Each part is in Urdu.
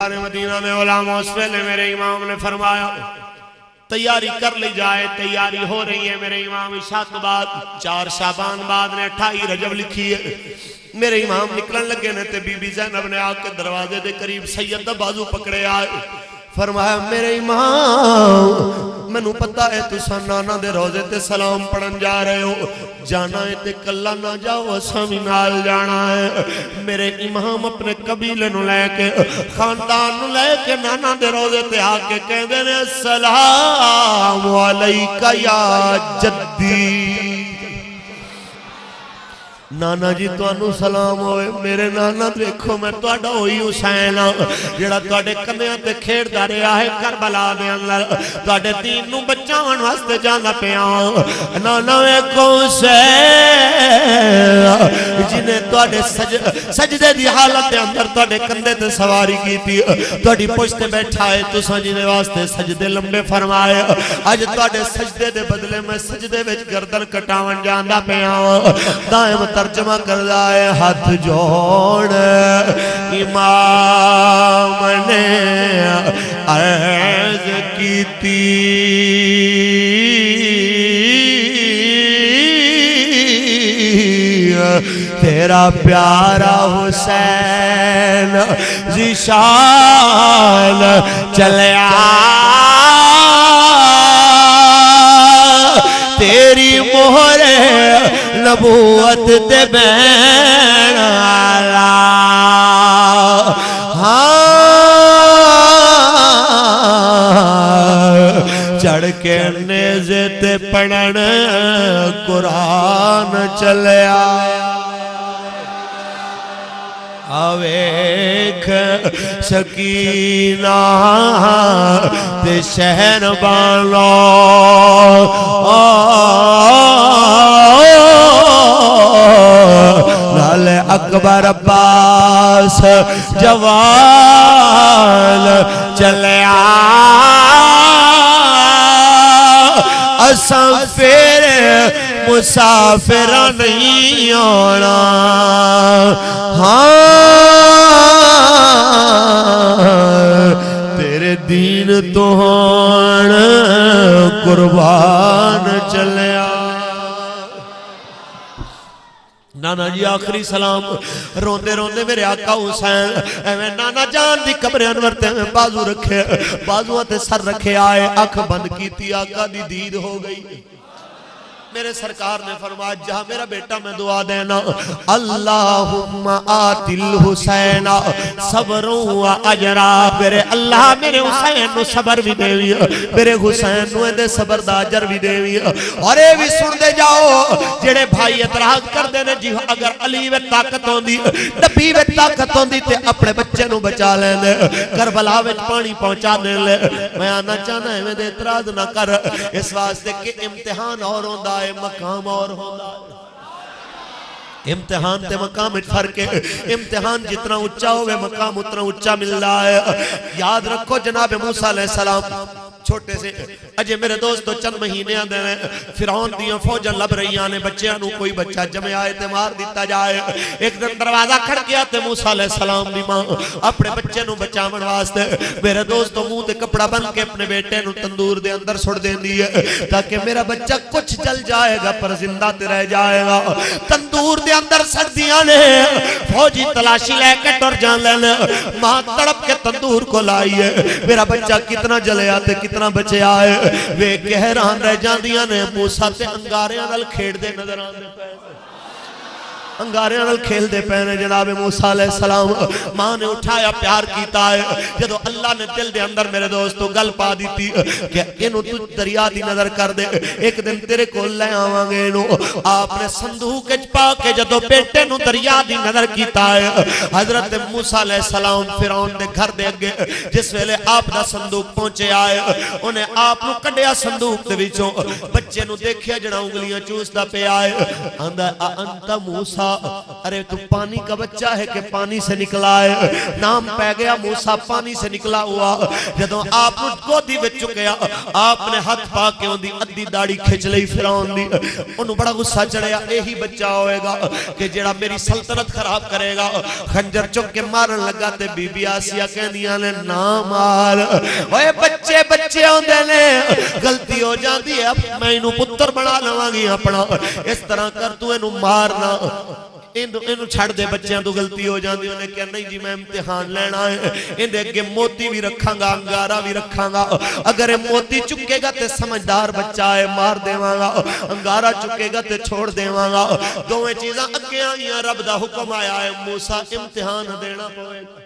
مدینہ میں علماء اس پہلے میرے امام نے فرمایا تیاری کر لی جائے، تیاری ہو رہی ہے میرے امام عشاء کے بعد 4 شعبان بعد نے 28 رجب لکھی ہے۔ میرے امام نکلن لگے نے تے بی بی زینب نے آ کے دروازے دے قریب سید دا بازو پکڑے آئے، فرمایا میرے امام میں نو پتہ ہے تسا نانا دے روزے تے سلام پڑھن جا رہے ہو، جانا ہے تے کلا نہ جاؤ اسامی نال جانا ہے۔ میرے امام اپنے قبیلے نو لے کے خاندان نو لے کے نانا دے روزے تے آ کے کہہ دینے السلام علیکہ یا جدی، نانا جی تو انو سلام ہوئے۔ میرے نانا دیکھو میں تو اڈا ہوئی حسین جڑا تو اڈے کمیاں تے کھیڑ دا رہا ہے کربلا دے اندر، تو اڈے دین نو بچاون واسطے جانا پیا۔ نانا ایکو حسین جنہیں تو اڈے سجدے دی حالت دے اندر تو اڈے کندے تے سواری کی تھی، تو اڈی پشتے بیٹھا ہے تو سجنے واسطے سجدے لمبے فرمائے، آج تو اڈے سجدے دے بدلے میں سجدے وچ گردن کٹاون جاندہ پیا۔ دائم ترجمہ کر دائے ہاتھ جوڑ امام نے عرض کی تھی، تیرا پیارا حسین ذیشان چلے آ، تیری مہر نبوت دے بین آلا، چڑھ کے نیزے تے پڑھن قرآن چلے آیا۔ آویکھ سکینہ تے شہن بانو، لال اکبر عباس جوال چلے آ، اساں پھر مسافر نہیں آنا، تیرے دین تو ہون قربان چلے آ۔ نانا جی آخری سلام روندے روندے میرے آقا حسین ایویں نانا جان دی قبر انور تے میں بازو رکھے، بازو تے سر رکھے آئے، آنکھ بند کی تھی، آقا دی دید ہو گئی۔ میرے سرکار نے فرمایا جہاں میرا بیٹا میں دعا دینا، اللہم آتی الحسین صبروں و اجرا، میرے اللہ میرے حسین نو صبر بھی دے ویا، میرے حسین نو دے صبر دا اجر بھی دے ویا۔ اور اے بھی سن دے جاؤ جڑے بھائی اعتراض کر دینے جی اگر علی وے طاقت ہوندی، نبی وے طاقت ہوندی تے اپنے بچے نو بچا لیں دے، کربلا وچ پانی پہنچا دے لے۔ میں آنا چاہنا ہے میں دے اعتراض نہ کر، اس واسطے کہ امتحان اور ہوندہ ہے، مقام اور ہوندہ ہے۔ امتحان تے مقام اچھ فرق ہے، امتحان جتنا اچھا ہوئے مقام اتنا اچھا مل رہا ہے۔ یاد رکھو جناب موسیٰ علیہ السلام چھوٹے سے اجے میرے دوستو چند مہینے آدھے ہیں، فرعون دیاں فوجاں لب رہی آنے، بچیاں نو کوئی بچہ جمع آئے تے مار دیتا جائے۔ ایک دن دروازہ کھڑ گیا تے موسیٰ علیہ السلام دی ماں اپنے بچے نو بچامن واسطے میرے دوستو منہ تے کپڑا بن کے اپنے بیٹے نو تندور دے اندر چھوڑ دین دی ہے تاکہ میرا بچہ کچھ جل جائے گا پر زندہ تے رہ جائے گا۔ تندور دے اندر سردیاں نے فوجی تلاشی لے کے ٹر جان لینے، ماں تڑپ کے تندور کو لائی ہے، میرا بچہ کتنا جلے آتے کتنا بچے آئے، وے گہران رہ جان دیاں نے موسیٰ تے انگاریاں نال کھیڑ دے نظر آن دے پہنے، انگاریاں نال کھیل دے پہنے جناب موسیٰ علیہ السلام۔ ماں نے اٹھایا پیار کیتا ہے، جدو اللہ نے دل دے اندر میرے دوستو گل پا دیتی کہ انہوں تو دریا دی نظر کر دے، ایک دن تیرے کو لے آوانگے انہوں۔ آپ نے صندوق اچ پا کے جدو بیٹے نو دریا دی نظر کیتا ہے، حضرت موسیٰ علیہ السلام فرعون دے گھر دے اگے جس ویلے آپ دا صندوق پہنچے آئے، انہیں آپ نو کڈیا صندوق دے وچوں، بچے نو دیکھیا جڑا انگلیاں چوس دا پہ آئے، اندہ انت موسیٰ موسیٰ ارے تو پانی کا بچہ ہے کہ پانی سے نکلا ہے؟ نام پہ گیا موسیٰ پانی سے نکلا ہوا. جدوں آپ گودی وچ چکیا آپ نے ہاتھ پا کے ان دی ادھی داڑھی کھچ لئی فرعون دی. انہوں بڑا غصہ چڑھیا یہی بچہ ہوئے گا کہ جڑا میری سلطنت خراب کرے گا. خنجر چک کے مارن لگا تے بی بی آسیہ کہندیاں نے نہ مار اوے بچے بچے ہوندے نے غلطی ہو جاندی ہے میں انہوں پتر بنا لواں گی اپنا اس طرح کر تو انہوں مارنا انہوں چھڑ دے بچیاں تو غلطی ہو جاندی. انہیں کہا نہیں جی میں امتحان لینا ہے اندے اگے موتی بھی رکھاں گا انگارہ بھی رکھاں گا اگر موتی چکے گا تے سمجھدار بچہ ہے مار دیواں گا انگارہ چکے گا تے چھوڑ دیواں گا. دوویں چیزاں اگے آئیاں رب دا حکم آیا ہے موسیٰ امتحان دینا پوے گا.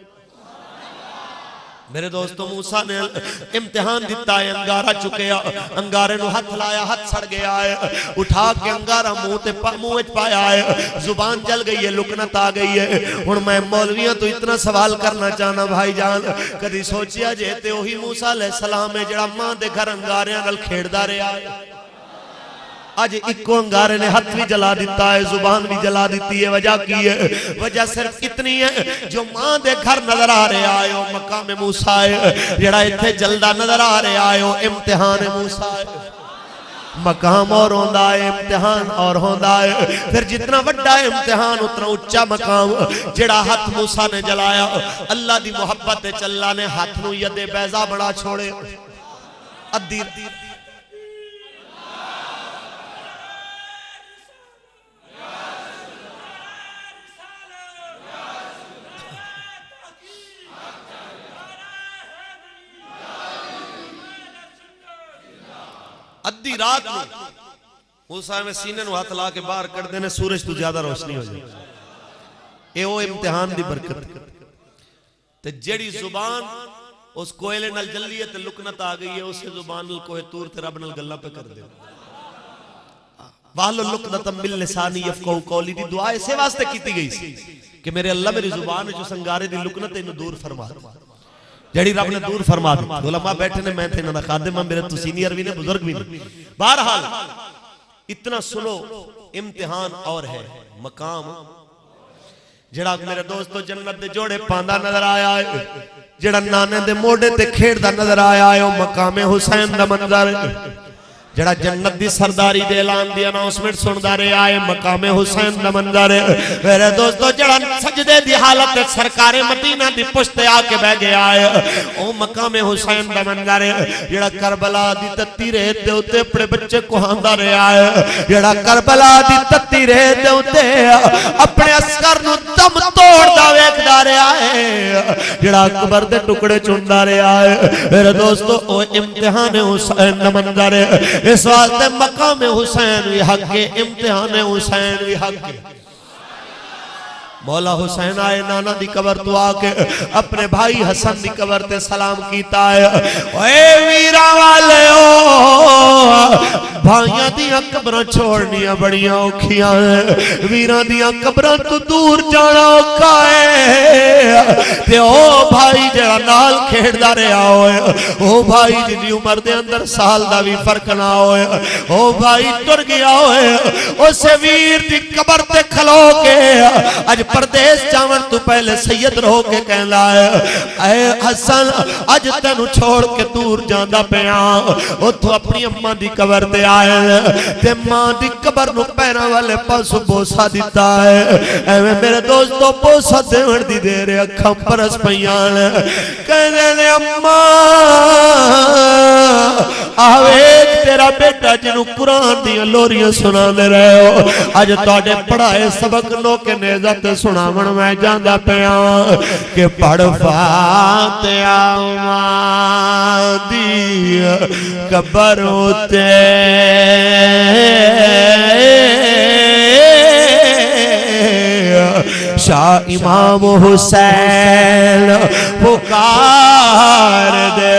میرے دوستو موسیٰ نے امتحان دیتا ہے انگارہ چکیا انگارے نو ہاتھ لایا ہاتھ سڑ گیا ہے اٹھا کے انگارہ منہ پایا ہے زبان جل گئی ہے لکنت آ گئی ہے. اور میں مولویاں تو اتنا سوال کرنا چاہنا بھائی جان کدی سوچیا جیتے وہی موسیٰ علیہ السلام ہے جڑا ماں دے گھر انگاریاں نال کھیڑدا رہا ہے. آج ایکو انگارے نے ہاتھ بھی جلا دیتا ہے زبان بھی جلا دیتی ہے. وجہ کی ہے وجہ صرف اتنی ہے جو ماں دے گھر نظر آ رہے آئے ہو مقام موسیٰ ہے جڑا اتھے جلدہ نظر آ رہے آئے ہو امتحان موسیٰ ہے. مقام اور ہوندہ ہے امتحان اور ہوندہ ہے. پھر جتنا وڈا ہے امتحان اتنا اچھا مقام جڑا ہاتھ موسیٰ نے جلایا اللہ دی محبت چلا نے ہاتھ نو ید بیضا بڑا چھوڑے ادیر ادھی رات میں موسیٰ میں سینے نو ہاتھ لا کے باہر کر دینے سورج تو زیادہ روشنی ہو جائے. اے وہ امتحان دی برکت تے جڑی زبان اس کوئلے نال جلی ہے تے لکنت آ گئی ہے اسے زبان نال کوہ تور تے رب نال گلہ پہ کر دے. وَحْلُلْ عُقْدَةً مِّن لِّسَانِي يَفْقَهُوا قَوْلِي دی دعا اسے واسطے کیتی گئی سی کہ میرے اللہ میری زبان جو سنگارے دی لکنت انہوں دور فرما جڑی رب نے دور فرما دی. علماء بیٹھے نے میں تھے انہوں نے خادم میرے تو سینئر بھی نے بزرگ بھی نے. بہرحال اتنا سنو امتحان اور ہے مقام جڑا میرے دوستو جنت دے جوڑے پاندہ نظر آیا ہے جڑا نانے دے موڑے تے کھیڑ دا نظر آیا ہے مقام حسین دا منظر جڑا جنت دی سرداری دے اعلان دی اناؤنسمنٹ سندا رہے آئے مقام حسین دا منظر ہے. میرے دوستو جڑا سجدے دی حالت سرکار مدینہ دی پشت آ کے بہ گیا ہے او مقام حسین دا منظر ہے. جڑا کربلا دی تتی ریت دے اوتے اپنے بچے کو ہاندا رہے آئے جڑا کربلا دی تتی ریت دے اوتے اپنے عسکر نو دم توڑ دا ویکھدا رہے آئے جڑا قبر دے ٹکڑے چوندا رہے آئے. میرے دوستو او امتحان حسین دا منظر ہے. اس واسطے مقام حسین بھی حق کے امتحان حسین بھی حق کے. مولا حسین آئے نانا دی قبر تو آکے اپنے بھائی حسن دی قبر تے سلام کیتا ہے. اے ویرہ والے ہو بھائیاں دیاں قبرہ چھوڑنیاں بڑیاں اوکھیاں ہیں ویرہ دیاں قبرہ تو دور جانا اوکھا ہے. تے او بھائی جڑا نال کھیڑ دا رہا ہوئے او بھائی جنی عمر دے اندر سال دا بھی فرق نہ ہوئے او بھائی ٹر گیا ہوئے اسے ویر دی قبر تے کھلو کے اج پردیس جاون تو پہلے سید رہو کے کہنا ہے اے حسن اج تینو چھوڑ کے دور جاندہ پیان او تو اپنی اماں دی قبر دے آئے تے ماں دی قبر نو پیرا والے پاسو بوسا دیتا ہے. اے میرے دوستو بوسا دیون دی دے رہے اکھاں پرس پیان کہنے نے اماں آویک تیرا بیٹا جنو قرآن دیا لوریاں سنا دے رہے ہو آج توڑے پڑھائے سبق نو کے نیزت سناون میں جاندہ پیان کہ پڑھ فاتحہ ماں دی قبر ہوتے شاہ امام حسین پکار دے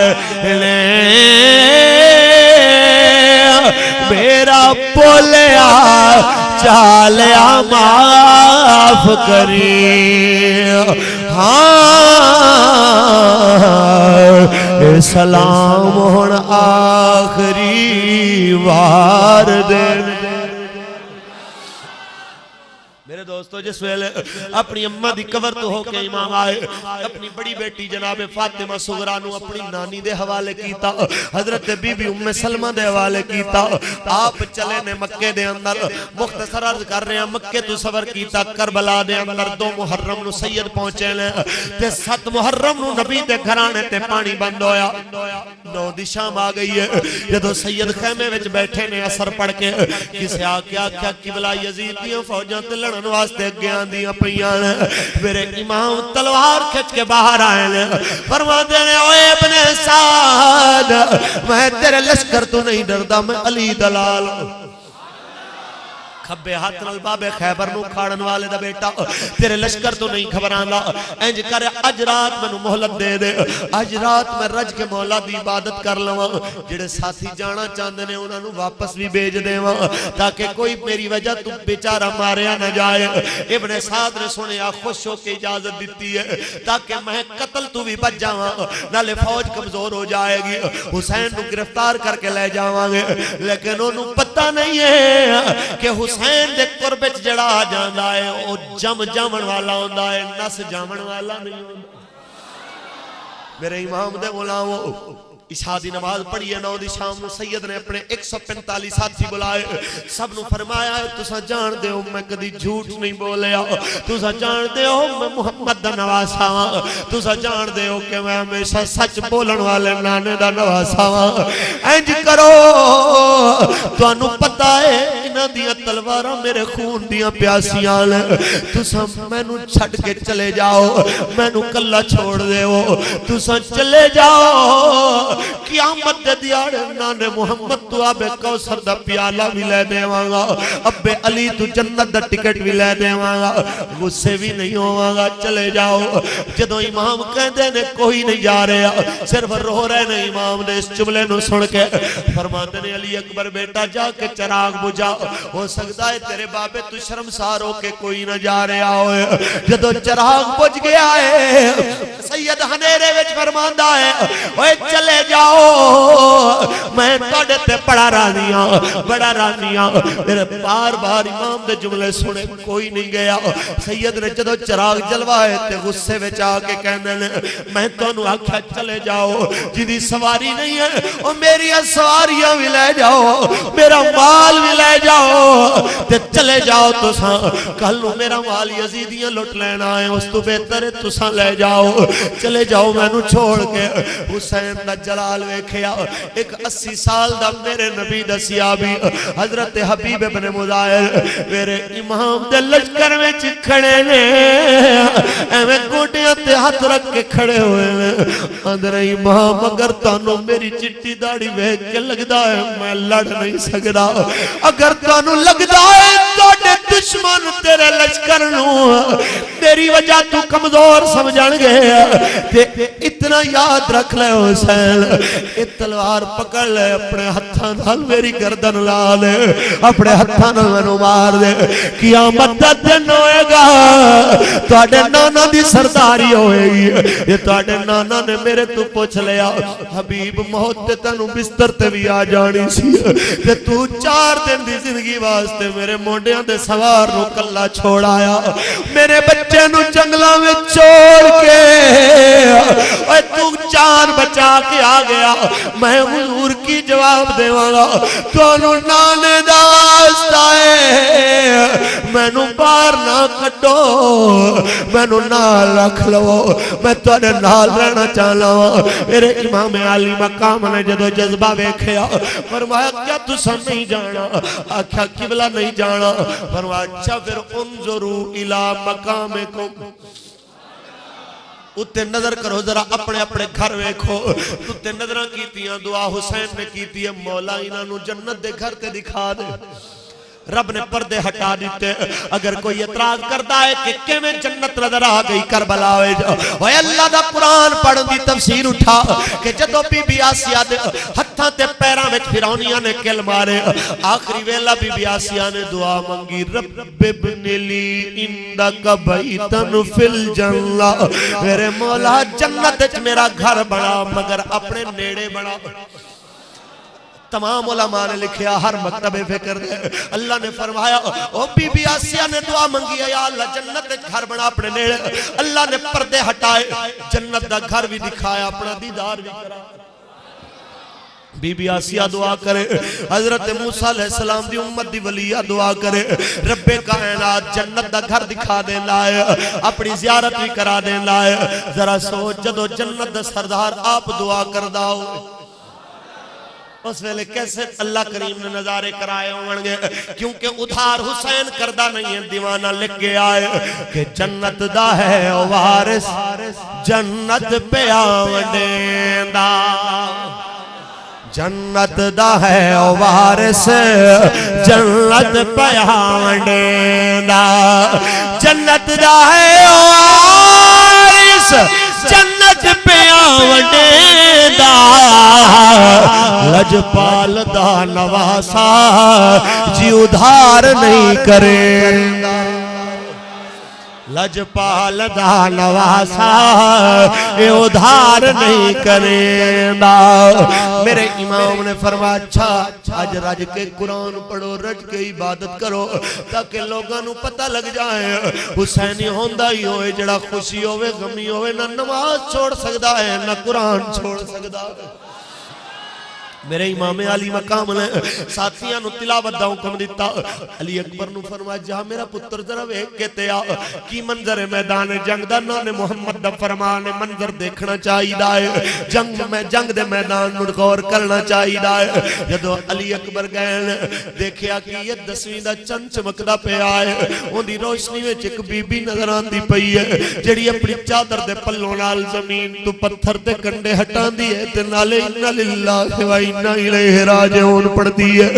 میرا بولیا چالیا معاف کری ہاں سلام ہون آخری وار دے. میرے دوستو دوستو جس ویلے اپنی اماں دی قبر تو ہو کے امام آئے اپنی بڑی بیٹی جناب فاطمہ صغرا نو اپنی نانی دے حوالے کیتا حضرت بی بی ام سلمہ دے حوالے کیتا آپ چلے نے مکے دے اندر مختصر عرض کر رہے ہیں مکے تو سفر کیتا کربلا دے اندر 2 محرم نو سید پہنچے لے تے 7 محرم نو نبی دے گھرانے تے پانی بند ہویا 9 دی شام آ گئی ہے جدو سید خیمے وچ بیٹھے نے اثر پڑھ کے کسے آ کے آکھیا قبلہ یزید دیاں فوجاں تے لڑن واسطے اگے آندیاں پیاں میرے امام تلوار کھچ کے باہر آئے نے فرماتے نے اوے ابن سعد میں تیرے لشکر تو نہیں ڈردا میں علی دلال کھبے ہاتھ نال بابے خیبر نو کھاڑن والے دا بیٹا تیرے لشکر تو نہیں خبراندا انج کر اج رات مینوں مہلت دے دے اج رات میں رج کے مولا دی عبادت کر لواں جڑے ساتھی جانا چاہندے نے انہاں نو واپس بھی بھیج دیواں تاکہ کوئی میری وجہ تو بیچارہ ماریا نہ جائے ابن سعد نے سنیا خوش ہو کے اجازت دیتی ہے تاکہ میں قتل تو بھی بچ جاواں نالے فوج کمزور ہو جائے گی حسین نو گرفتار کر کے لے جاواں گے لیکن انہوں پتہ نہیں ہے کہ حسین دے قربت جڑا آ جاندا ہے او جم جامن والا ہوندا ہے نس جامن والا نہیں ہوندا میرے امام دے غلامو عشاء دی نماز پڑھی ہے 9 دی شام نو سید نے اپنے 145 ساتھی بلائے سب نو فرمایا ہے تسا جان دے ہو میں کدی جھوٹ نہیں بولیا تسا جان دے ہو میں محمد دا نواسا ہاں تسا جان دے ہو کہ میں ہمیشہ سچ بولن والے نانے دا نواسا ہاں انج کرو تو انو پتہ ہے انہاں دیاں تلواراں میرے خون دیاں پیاسیاں لے تسا میں نو چھڑ کے چلے جاؤ میں نو کلہ چھوڑ دے ہو تسا چلے جاؤ قیامت دے دیاڑے نانے محمد تو آبے کوثر دا پیالہ بھی لے دے وانگا ابے علی تو جنت دا ٹکٹ بھی لے دے وانگا غصے بھی نہیں ہوانگا چلے جاؤ جدو امام کہندے نے کوئی نہیں جا رہا صرف رو رہے نے امام نے اس جملے نو سن کے فرماتے نے علی اکبر بیٹا جا کے چراغ بجا ہو سکتا ہے تیرے بابے تو شرمسار ہو کے کوئی نہ جا رہا ہوئے جدو چراغ بج گیا ہے سید ہنیرے وچ فرماندہ ہے اوے چلے جاؤ میں توڑے تے بڑا رانیاں میرے بار بار امام دے جملے سنے کوئی نہیں گیا سید نے جدو چراغ جلوائے تے غصے وچ آ کے کہنے نے میں تو انہوں آکھا چلے جاؤ جدی سواری نہیں ہے اور میری سواریاں بھی لے جاؤ میرا مال بھی لے جاؤ تے چلے جاؤ تو ساں کلو میرا مال یزیدیاں لٹ لینا ہے اس تو بہتر ہے تو ساں لے جاؤ چلے جاؤ میں نو چھوڑ کے حسین دا جلال ویکھیا ایک 80 سال دا میرے نبی دا سیابی حضرت حبیب ابن مظاہر میرے امام دے لشکر میں چکھڑے نے ایویں گوٹیاں تے ہاتھ رکھ کے کھڑے ہوئے نے اندر امام اگر تانوں میری چٹی داڑھی ویکھ کے لگدا ہے میں لڑ نہیں سکدا اگر تانوں لگدا ہے تواڈے دشمن تیرے لشکر نو تیری وجہ تو کمزور سمجھن گے تے اتنا یاد رکھ لے حسین یہ تلوار پکڑ لے اپنے ہتھاں نال میری گردن لا لے اپنے ہتھاں نال مینوں مار دے قیامت دا دن ہوئے گا تواڈے نانا دی سرداری ہوئے گی یہ تواڈے نانا نے میرے تو پوچھ لیا حبیب موت تے تینوں بستر تے بھی آ جانی سی تے تو 4 دن دی زندگی واسطے میرے مونڈیاں دے سوار نو کلا چھوڑایا میرے بچے نو جنگلاں وچ چھوڑ کے اوے تو جان بچا کے آ گیا میں حضور کی جواب دے والا تو انہوں نانے داستا ہے میں نو بار نہ کٹو میں نو نال رکھ لو میں تو انہیں نال رہنا چاہنا میرے امام علی مقام نے جدو جذبہ ویکھیا فرمایا کیا تو سن نہیں جانا آکھا قبلہ نہیں جانا فرمایا اچھا پھر انظروا الى مقامکم اتے نظر کرو ذرا اپنے اپنے گھر ویکھو اتے نظرہ کیتیاں دعا حسین نے کیتی ہے مولا انہوں جنت دے گھر تے دکھا دے رب نے پردے ہٹا دیتے اگر کوئی اعتراض کرتا ہے کہ کیویں جنت نظر آ گئی کربلا ہوئے اوے اللہ دا قرآن پڑھن دی تفسیر اٹھا کہ جدو بی بی آسیہ دے ہتھاں تے پیراں وچ فرعونیاں نے کل مارے آخری ویلا بی بی آسیہ نے دعا منگی رب ابن لی عندک بیتن فی الجنہ میرے مولا جنت وچ میرا گھر بنا مگر اپنے نیڑے بنا تمام علماء نے لکھیا ہر مکتب فکر دے اللہ نے فرمایا او بی بی آسیہ نے دعا منگی ہے یا اللہ جنت گھر بنا اپنے نیڑے اللہ نے پردے ہٹائے جنت دا گھر بھی دکھایا اپنا دیدار بھی کرا بی بی آسیہ دعا کرے حضرت موسیٰ علیہ السلام دی امت دی ولیہ دعا کرے رب کائنات جنت دا گھر دکھا دے لائے اپنی زیارت بھی کرا دے لائے ذرا سوچ جدو جنت دا سردار آپ دعا کر داؤ اس ویلے کیسے اللہ کریم نے نظارے کرائے ہونگے کیونکہ ادھار حسین کردہ نہیں ہے دیوانہ لکھ کے آئے کہ جنت دا ہے وارث جنت پہ آوندیں دا جنت دا ہے وارث جنت پہ آوندیں دا جنت دا ہے وارث جنت پہ آوندیں دا لجپال دا نواسا جی ادھار نہیں کرے لجپال دا نواسا یہ ادھار نہیں کرے میرے امام نے فرمایا اچھا آج رج کے قرآن پڑھو رج کے عبادت کرو تاکہ لوگاں نو پتہ لگ جائے حسینی ہوندہ ہی ہوئے جڑا خوشی ہوئے غمی ہوئے نہ نماز چھوڑ سکتا ہے نہ قرآن چھوڑ سکتا ہے میرے امام علی مقام نے ساتھیاں نو تلاوت دا حکم دیتا علی اکبر نو فرمایا جہاں میرا پتر ذرا ویکھ کے تے آ کی منظر میدان جنگ دا نان محمد دا فرمان منظر دیکھنا چاہیدا ہے جنگ دے میدان نو غور کرنا چاہیدا ہے جدو علی اکبر گئے دیکھیا کہ یہ 10ویں دا چند چمکدا پیا ہے اون دی روشنی وچ ایک بی بی نظر آندی پئی ہے جڑی اپنی چادر دے پلوں نال زمین تو پتھر دے کنڈے ہٹاندی ہے تے نالے انا للہ و انا الیہ راجعون پڑھتی ہے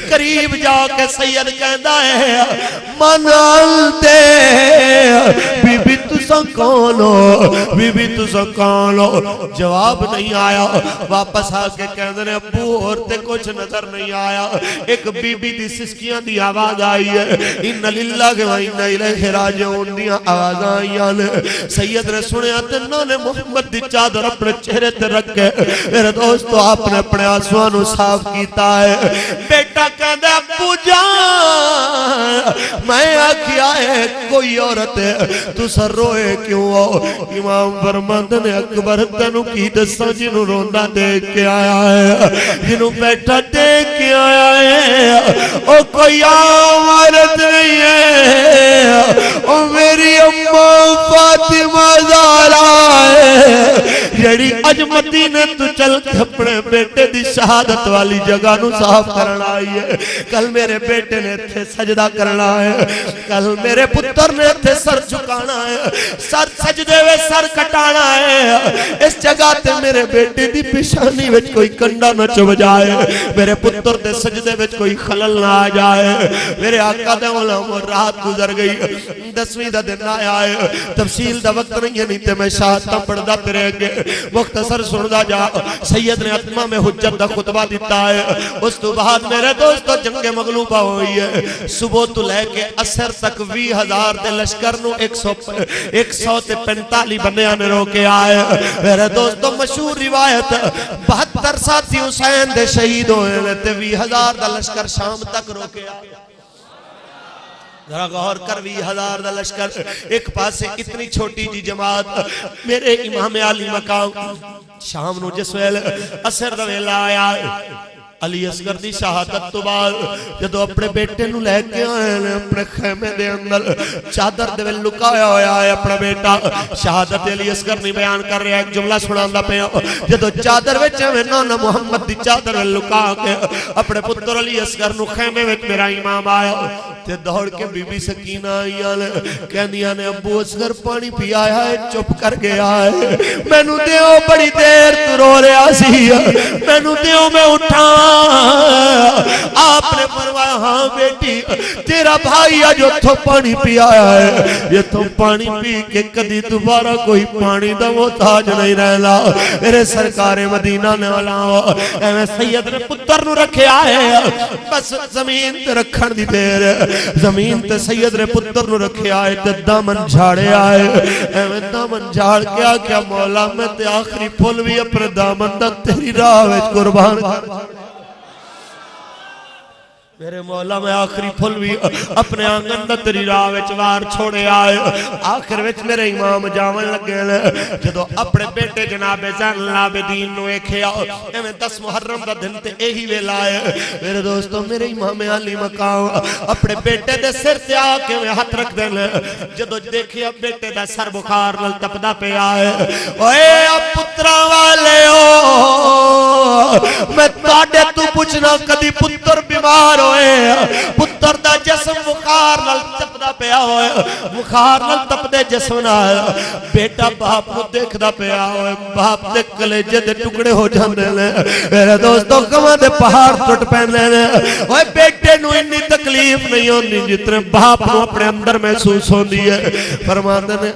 قریب جا کے سید کہندا ہے منال دے بی بی تساں کون ہو بی بی تساں کون ہو جواب نہیں آیا واپس آ کے کہندے نے ابو اور تے کچھ نظر نہیں آیا ایک بی بی دی سسکیاں دی آواز آئی ہے ان للہ و انا الیہ راجعون دی آواز آئی سید نے سنیا تے نانے محمد دی چادر اپنے چہرے تے رکھ کے میرے دوستو آپ نے اپنے آنسوانو صاف کیتا ہے بیٹا کہندے ابو جان میں آکھیا ہے کوئی عورت ہے تو سر روئے کیوں ہو امام فرماندے نے اکبر تینو کی دساں جنوں روندا دیکھ کے آیا ہے جنوں بیٹا دیکھ کے آیا ہے او کوئی عام عورت نہیں ہے او میری اماں فاطمہ زہرا ہے جڑی اج مدینے تو چل کے اپنے بیٹے دی شہادت والی جگہ نو صاف کرنا آئی ہے کل میرے بیٹے نے تھے سجدہ کرنا ہے کل میرے پتر نے تھے سر جھکانا ہے سر سجدے وے سر کٹانا ہے اس جگہ تے میرے بیٹے دی پیشانی وچ کوئی کنڈا نہ چوب جائے میرے پتر دے سجدے وچ کوئی خلل نہ آ جائے میرے آقا دے علم رات گزر گئی 10ویں دا دن آیا ہے تفصیل دا وقت نہیں تے میں شاہدہ پڑھدا تے رہ گئے مختصر سندا جا سید نے اتمام میں حجت دا خطبہ دیتا ہے اس تو بعد میرے دوستو جنگ مغلوبہ ہوئی ہے صبح تو لے کے اثر تک 20,000 دے لشکر نو 145 بندیاں نے روکے آئے میرے دوستو مشہور روایت 72 ساتھی حسین دے شہید ہوئے تے 20,000 دا لشکر شام تک روکے آئے ذرا غور کر 20,000 دا لشکر ایک پاس سے اتنی چھوٹی جی جماعت میرے امام علی مقام شام نو جس ویل اثر دا ویلا آیا علی اصغر دی شہادت تو بعد جدو اپنے بیٹے نو لے کے آئے اپنے خیمے دے اندر چادر دے ویل لکایا ہویا ہے اپنا بیٹا شہادت علی اصغر نہیں بیان کر رہا ایک جملہ سناندہ پہ جدو چادر وچے میں نانا محمد دی چادر ویل لکا کے اپنے پتر علی اصغر نو خیمے وچ میرا امام آیا تے دوڑ کے بی بی سکینہ آئی آلے کہندیاں نے ابو اصغر پانی پی آیا ہے چپ کر گیا ہے میں نو دیو بڑی دیر تو رو رہا سی میں نو دیو میں اٹھا آپ نے فرمایا ہاں بیٹی تیرا بھائی جو تو پانی پی آیا ہے یہ تو پانی پی کے کدی دوبارہ کوئی پانی دا محتاج نہیں رہنا میرے سرکار مدینہ نے علاوہ اے سید نے پتر نو رکھے آئے بس زمین تے رکھن دی دیر زمین تے سید نے پتر نو رکھے آئے تے دامن جھاڑے آئے اے دامن جھاڑ کیا کیا مولا میں تے آخری پھول بھی اپنے دامن دا تیری راہ وچ قربان میرے مولا میں آخری پھل بھی اپنے آنگن دا تیری راہ وچ وار چھوڑے آئے آخر وچ میرے امام جاون لگے نے جدو اپنے بیٹے جناب زین العابدین نو ایکھیا ایویں 10 محرم دا دن تے یہی ویلا ہے میرے دوستو میرے امام علی مقام اپنے بیٹے دے سر تے آ کے ہاتھ رکھ دے جدو دیکھیا بیٹے دا سر بخار نال تپدا پیا ہے اوئے پتراں والےو میں تواڈے تو پوچھنا کدی پتر بیمار ہوئے پتر دا جسم بخار نال تپدا پیا ہوئے بخار نال تپدے جسم نال بیٹا باپ نو دیکھدا پیا ہوئے باپ دے کلیجے دے ٹکڑے ہو جاندے نے میرے دوستو غماں دے پہاڑ ٹوٹ پیندے نے اوئے بیٹے نو اتنی تکلیف نہیں ہوندی جتنے باپ نو اپنے اندر محسوس ہوندی ہے فرماندے نے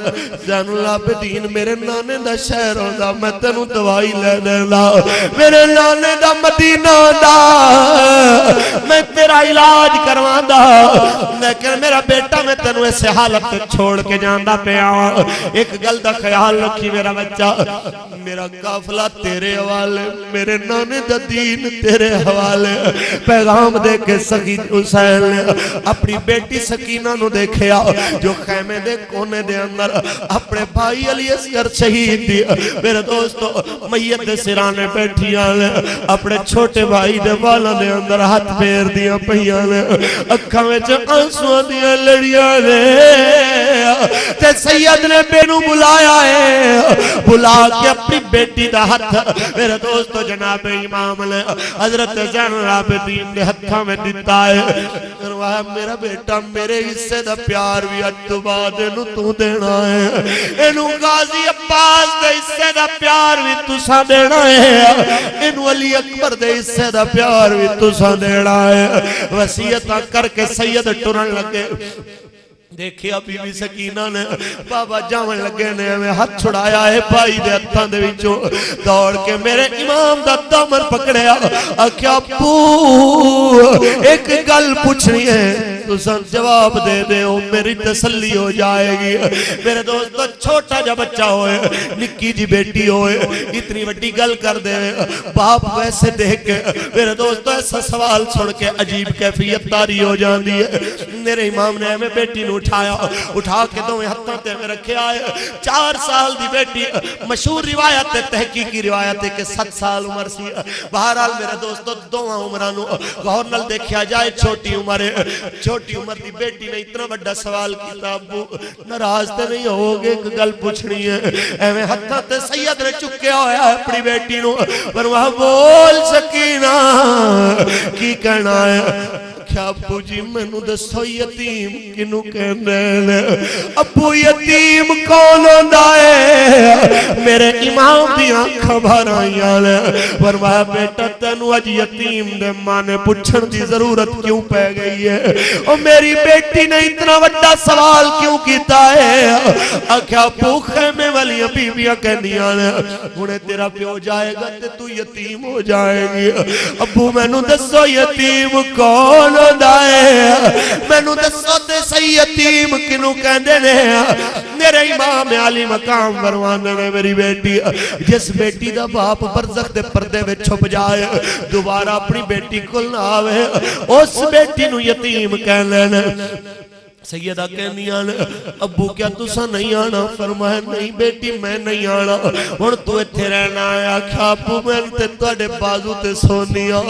زین العابدین میرے نانے دا شہر ہوندا میں تینوں دوائی لے دیندا میرے نانے دا مدینہ دا میں تیرا علاج کرواندا لیکن میرا بیٹا میں تینوں اس حالت چھوڑ کے جاندا پیا ایک گل دا خیال رکھی میرا بچہ میرا قافلہ تیرے حوالے میرے نانے دا دین تیرے حوالے پیغام دے کے سخی حسین نے اپنی بیٹی سکینہ نو دیکھیا جو خیمے دے کونے دے اندر اپنے بھائی علی اصغر شہید دی میرے دوستو میت دے سرانے بیٹھی آنے اپنے چھوٹے بھائی دے والا دے اندر ہاتھ پھیر دیا پہیاں نے اکھاں وچ آنسواں دیاں لڑیاں نے تے سید نے بینو بلایا ہے بلا کے اپنی بیٹی دا ہاتھ میرے دوستو جناب امام نے حضرت زین العابدین دے ہتھاں میں دیتا ہے فرمایا میرا بیٹا میرے حصے دا پیار بھی اج تو بعد اینو تو دینا ہے اینو غازی عباس دے حصے دا پیار بھی تساں دینا ہے اینو علی اکبر دے حصے دا پیار بھی تساں دینا ہے وصیتاں کر کے سید ٹرن لگے دیکھیا بی بی سکینہ نے بابا جاون لگے نے ہمیں ہاتھ چھڑایا ہے بھائی دے ہتھاں دے وچوں دوڑ کے میرے امام دا دامن پکڑیا آکھیا ابو ایک گل پوچھنی ہے تساں جواب دے دے ہو میری تسلی ہو جائے گی میرے دوستو چھوٹا جا بچہ ہوئے نکی جی بیٹی ہوئے اتنی وڈی گل کر دے باپ ویسے دیکھ کے میرے دوستو ایسا سوال چھوڑ کے عجیب کیفیت تاری ہو جاندی ہے میرے امام نے ہمیں بیٹی نو اٹھا کے دو ہتھاں تے میں رکھے آئے 4 سال دی بیٹی مشہور روایت تحقیقی روایت ہے کہ 7 سال عمر سی بہرحال میرے دوستو دوواں عمراں نو غور نال دیکھیا جائے چھوٹی عمر دی بیٹی نے اتنا بڑا سوال کیتا ابو ناراض تے نہیں ہوگے ایک گل پوچھنی ہے ایویں ہتھاں تے سید نے چکیا ہویا ہے اپنی بیٹی نو پر وہ بول سکینہ کی کہنا ہے کیا ابو جی میں نو دسو یتیم کنو کہنے ابو یتیم کون ہوندا ہے میرے امام دی آنکھاں بھر آئیاں نے فرمایا بیٹا تینوں اج یتیم دے مانے پوچھن دی ضرورت کیوں پہ گئی ہے او میری بیٹی نے اتنا بڑا سوال کیوں کیتا ہے آکھیا ابو خیمے والی بیبیاں کہندیاں نے ہنے تیرا پیو جائے گا تے تو یتیم ہو جائے گی ابو میں نو دسو یتیم کون میں نو دسو تے صحیح یتیم کنو کہندے نے میرے امام علی مقام فرماندے نے میری بیٹی جس بیٹی دا باپ برزخ دے پردے وچ چھپ جائے دوبارہ اپنی بیٹی کول نہ آوے اس بیٹی نو یتیم کہندے نے سیدہ کہنیاں نے ابو کیا تسا نہیں آنا فرمایا نہیں بیٹی میں نہیں آنا ہن تو ایتھے رہنا آیا کھا ابو میں تے تواڈے بازو تے سونیا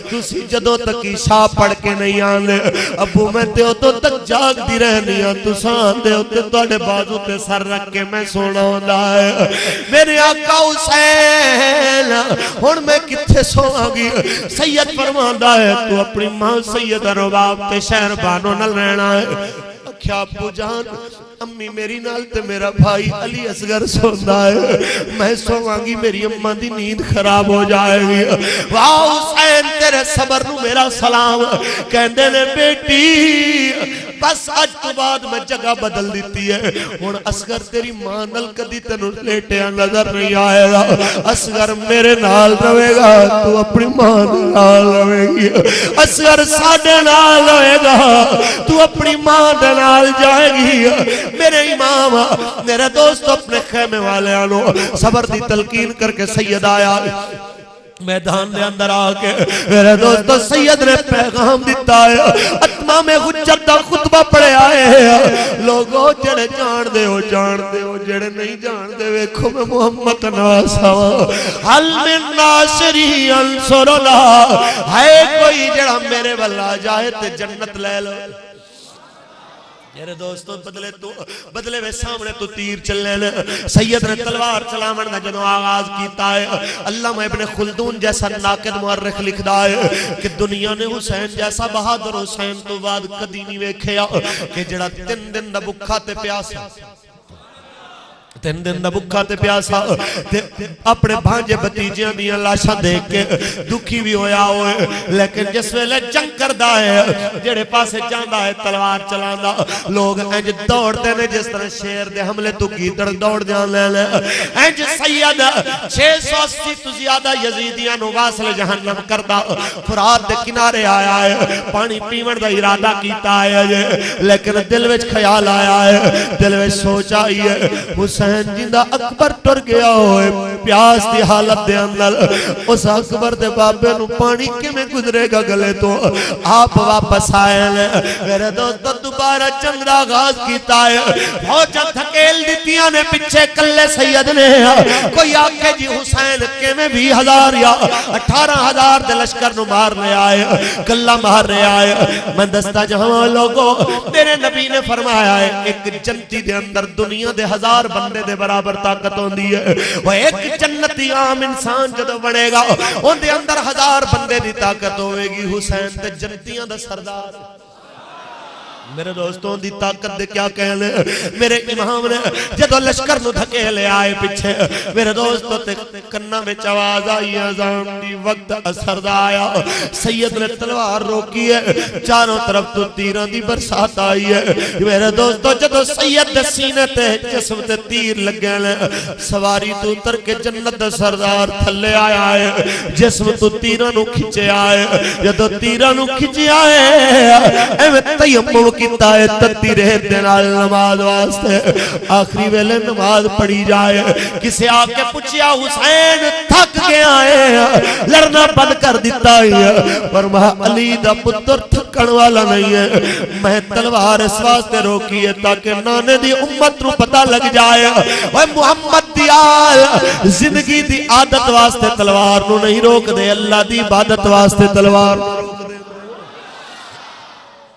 تسی جدوں تک عشاء پڑھ کے نہیں آنے ابو میں تے ادوں تک جاگ دی رہنی ہاں تسا آندے ہو تے تواڈے بازو تے سر رکھ کے میں سونا ہوندا ہے میرے آقا حسین ہن میں کتھے سواں گی سید فرماندا ہے تو اپنی ماں سیدہ رباب تے شہر بانو نال رہنا ہے کیا ابو جان امی میری نال تے میرا بھائی علی اصغر سوندا ہے میں سواں گی میری اماں دی نیند خراب ہو جائے گی واہ حسین تیرے صبر نو میرا سلام کہندے نے بیٹی بس آج تو بعد میں جگہ بدل دیتی ہے ہن اصغر تیری ماں نال کدی تینوں لیٹیا نظر نہیں آئے گا اصغر میرے نال رہے گا تو اپنی ماں نال رہے گی اصغر ساڈے نال رہے گا تو اپنی ماں دے نال جائے گی میرے امام میرے دوست اپنے خیمے والے آنو صبر دی تلقین کر کے سید آیا میدان دے اندر آکے میرے دوستو سید نے پیغام دیتا ہے اتمام حجت دا خطبہ پڑھے آئے ہیں لوگوں جڑے جان دے ہو جڑے نہیں جان دے ویکھو میں محمد نواسا حل من ناصری انصرنا ہے کوئی جڑا میرے والا جائے تے جنت لے لو میرے دوستو بدلے وے سامنے تو تیر چلنے سید نے تلوار چلاون دا جنو آغاز کیتا ہے علامہ ابن خلدون جیسا ناقد مورخ لکھدا ہے کہ دنیا نے حسین جیسا بہادر حسین تو بعد کدی نہیں ویکھیا کہ جڑا 3 دن دا بھکھا تے پیاسا 3 دن دا بھکھا تے پیاسا اپنے بھانجے بھتیجیاں دیاں لاشاں دیکھ کے دکھی بھی ہویا ہوئے لیکن جس ویلے جنگ کردا ہے جڑے پاسے جاندا ہے تلوار چلاندا لوگ انج دوڑتے نے جس طرح شیر دے حملے تو گیدڑ دوڑ جان لے انج سید 680 تو زیادہ یزیدیاں نو واصل جہنم کردا فرات دے کنارے آیا ہے پانی پیون دا ارادہ کیتا ہے لیکن دل وچ خیال آیا ہے دل وچ سوچ آئی ہے حسین جندہ اکبر ٹر گیا ہوئے پیاس دی حالت دے اندر اس اکبر دے بابے نو پانی کے میں گزرے گا گلے تو آپ واپس آئے لیں میرے دوستو دوبارہ جنگ دا آغاز کیتا ہے فوجہ تھکیل دیتیاں نے پچھے کلے سید نے کوئی آکے جی حسین کے میں 20,000 یا 18,000 دے لشکر نو مار لے آئے کلہ مار لے آئے میں دستہ جہاں لوگوں میرے نبی نے فرمایا ہے ایک جنتی دے اندر دنیا دے 1000 بندے دے برابر طاقت ہوندی ہے وہ ایک جنتی عام انسان جدو بنے گا ان دے اندر 1000 بندے دی طاقت ہوئے گی حسین تے جنتیاں دا سردار میرے دوستوں دی طاقت دے کیا کہنے میرے امام نے جدو لشکر نو دھکے لے آئے پچھے میرے دوستوں تے کنہ میں چواز آئی ازام دی وقت اثر دا آیا سید نے تلوار روکی ہے چاروں طرف تو تیران دی برسات آئی ہے میرے دوستوں جدو سید دے سینے تے جسم تے تیر لگے لے سواری تو اتر کے جنت دے سردار تھلے آیا ہے جسم تو تیرانو کھچے آئے جدو تیرانو کھچے آئے اے تیمم کیتا ہے تتی رہت دینال نماز واسطے آخری ویلے نماز پڑھی جائے کسے آکے پوچھیا حسین تھک گیا ہے لڑنا بند کر دیتا ہے فرمایا علی دا پتر تھکن والا نہیں ہے میں تلوار اس واسطے روکی ہے تاکہ نانے دی امت رو پتہ لگ جائے وہ محمد دی آل زندگی دی عادت واسطے تلوار نو نہیں روک دے اللہ دی عبادت واسطے تلوار نو روک دے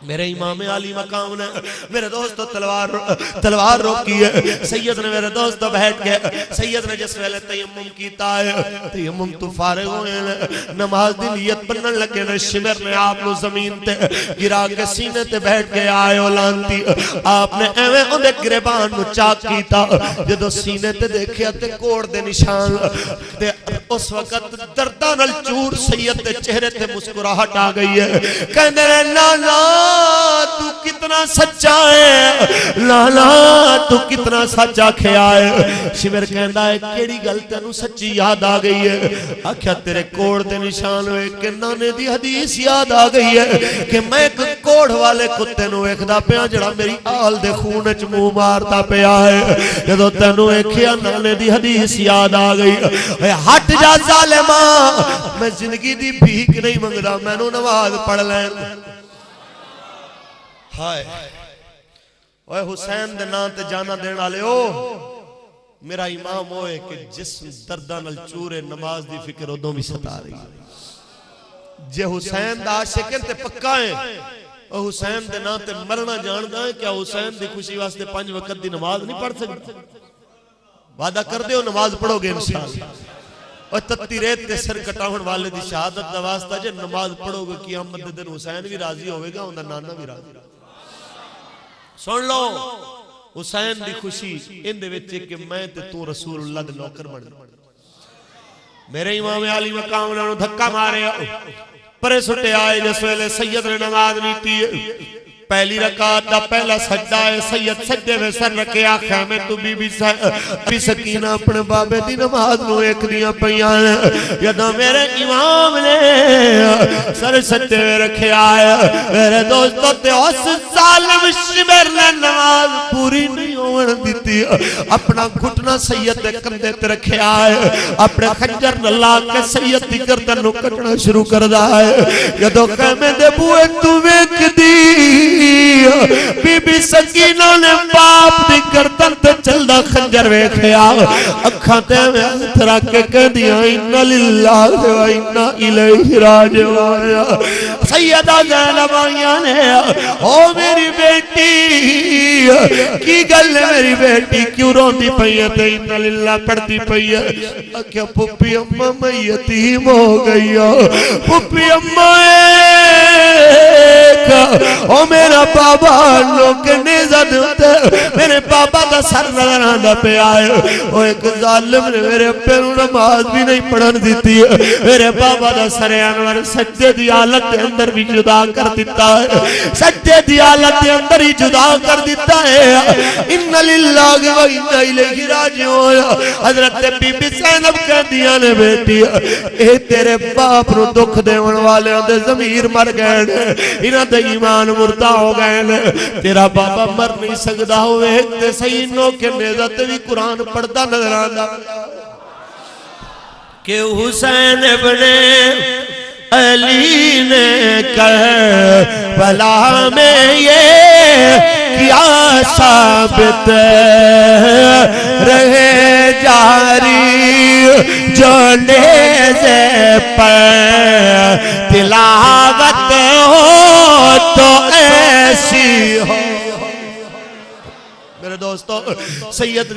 میرے امام علی مقام نے میرے دوستو تلوار روکی ہے سید نے میرے دوستو بیٹھ کے سید نے جس ویلے تیمم کیتا ہے تیمم تو فارغ ہوئے نماز دی نیت بنن لگے نے شمر نے آپ نو زمین تے گرا کے سینے تے بیٹھ کے آئے اولانتی آپ نے ایویں اندے گریبان نو چاک کیتا جدو سینے تے دیکھیا تے کوڑ دے نشان تے اس وقت دردان الچور سید تے چہرے تے مسکراہٹ آ گئی ہے کہنے رہے لالا تو کتنا سچا ہے لالا تو کتنا سچا کھیا ہے شمر کہندا ہے کیڑی گل تینوں سچی یاد آ گئی ہے آکھیا تیرے کوڑ دے نشان ہوئے کہ نانے دی حدیث یاد آ گئی ہے کہ میں ایک کوڑ والے کتے نو ویکھدا پیا جڑا میری آل دے خون وچ منہ مارتا پیا ہے جدوں تینوں ویکھیا نانے دی حدیث یاد آ گئی ہٹ جا ظالما میں زندگی دی بھیک نہیں منگدا مینوں نماز پڑھ لین ہائے اوے حسین دے نام تے جانا دین والے او میرا امام ہوئے کہ جس درداں نال چورے نماز دی فکر ادوں بھی ستا رہی جے حسین دا عاشقاں تے پکا ہے او حسین دے نام تے مرنا جاندا ہے کیا حسین دی خوشی واسطے 5 وقت دی نماز نہیں پڑھ سکتے وعدہ کر دے ہو نماز پڑھو گے انشاءاللہ اور تتی ریت تے سر کٹاون والے دی شہادت دا واسطہ جے نماز پڑھو گے قیامت دے دن حسین بھی راضی ہوئے گا اوندا نانا بھی راضی سن لو حسین دی خوشی ان دے وچ کہ میں تے تو رسول اللہ دے نوکر بن میرے امام علی مقام نے دھکا مارے پرے سٹے آئے جس ویلے سید نے نماز نہیں پی پہلی رکعت دا پہلا سجدہ ہے سید سجدے میں سر رکھے آخیا میں تو بی سکینہ اپنے بابے دی نماز نو ایک دیا پیان یدہ میرے امام نے سر سجدے میں رکھے آئے میرے دوستوں تے اس ظالم شبر نے نماز پوری نہیں ہونے دیتی اپنا گھٹنا سید دے کندے تے رکھے آئے اپنے خنجر نلا کے سید دی گردن نو کٹنا شروع کر دا ہے یدہ قیمے دے بوئے تو ویک دی بی بی سکینہ نے باپ دی گردن تے چلدا خنجر ویکھیا اکھاں تے میں ہاتھ رکھ کے کہہ دیا اِنَّ لِلَّهِ وَإِنَّا إِلَيْهِ رَاجِعُونَ سیدہ زینب آئیاں نے او میری بیٹی کی گل ہے میری بیٹی کیوں روندی پئی ہے تے اِنَّ لِلَّهِ پڑھتی پئی ہے کیا پھپھی اماں میں یتیم ہو گئی پھپھی اماں او میرا بابا لوگ نیزہ دیتے میرے بابا دا سر نظر آندہ پہ آئے او ایک ظالم نے میرے پیروں نماز بھی نہیں پڑھن دیتی ہے میرے بابا دا سر انور سجدے دی حالت دے اندر بھی جدا کر دیتا ہے سجدے دی حالت دے اندر ہی جدا کر دیتا ہے اِنَّ لِلَّهِ وَإِنَّا إِلَيْهِ رَاجِعُونَ حضرت بی بی زینب کہہ دیا نے بیٹی اے تیرے باپ رو دکھ دیون والے دے ضمیر مر گئے انہاں دے ایمان مردہ ہو گئے تیرا بابا مر نہیں سکتا ہوئے تے سینوں کے نیزت بھی قرآن پڑھتا نظر آندا کہ حسین ابن علی نے کربلا میں یہ کیا ثابت رہے جاری جو نیزے پر تلاوت ہو تو ایسی ہو میرے دوستو سید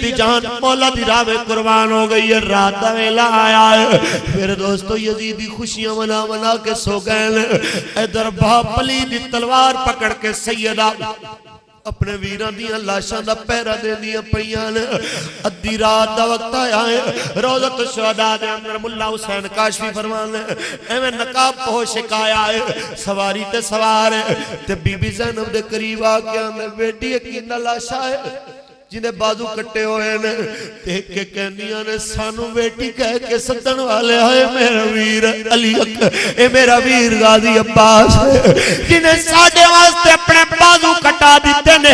دی جہان مولا دی راہ میں قربان ہو گئی ہے رات ویلا آیا ہے میرے دوستو یزیدی خوشیاں منا منا کے سو گئے ادھر باپ علی دی تلوار پکڑ کے سیدہ اپنے ویران دیاں لاشاں دا پیرا دے دیاں پیان ادھی رات دا وقت آیا ہے روزت شہداء دے اندر ملا حسین کاشفی فرمان لے ایویں نقاب پہوشک آیا ہے سواری تے سوار ہے تے بی بی زینب دے قریب آکے آنے بیٹی یقین لاشا ہے جنہیں بازو کٹے ہوئے نے دیکھ کے کہنیاں نے سانو بیٹی کہہ کے ستن والے آئے میرا ویر علی اے میرا ویر غازی عباس ہے جنہیں ساڑھے واسطے اپنے بازو کٹا دیتے نے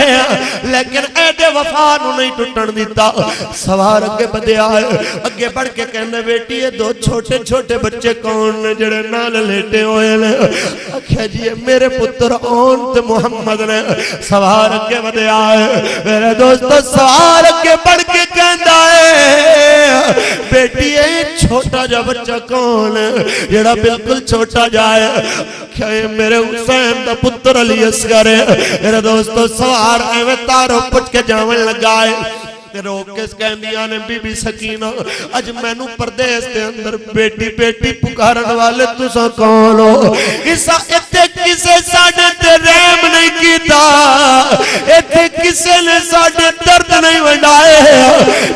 لیکن عہد وفا نو نہیں ٹوٹن دیتا سوار اگے بدے آئے اگے بڑھ کے کہنے بیٹی یہ دو چھوٹے چھوٹے بچے کون نے جڑے نال لیٹے ہوئے نے اکھیا جی میرے پتر اون تے محمد نے سوار اگے بدے آئے میرے دوستو سوار کے بڑھ کے کہندا ہے بیٹی یہ چھوٹا جا بچہ کون ہے جڑا بالکل چھوٹا جائے کیا یہ میرے حسین دا پتر علی اصغر ہے میرے دوستو سوار ایویں تارو پچ کے جاون لگائے روکس کہندیاں نے بی بی سکینہ اج میں نو پردیس دے اندر بیٹی بیٹی پکارن والے تسا کون ہو اسا اتے کسے ساڑھے تے رحم نہیں کیتا اتے کسے نے ساڑھے درد نہیں ونڈائے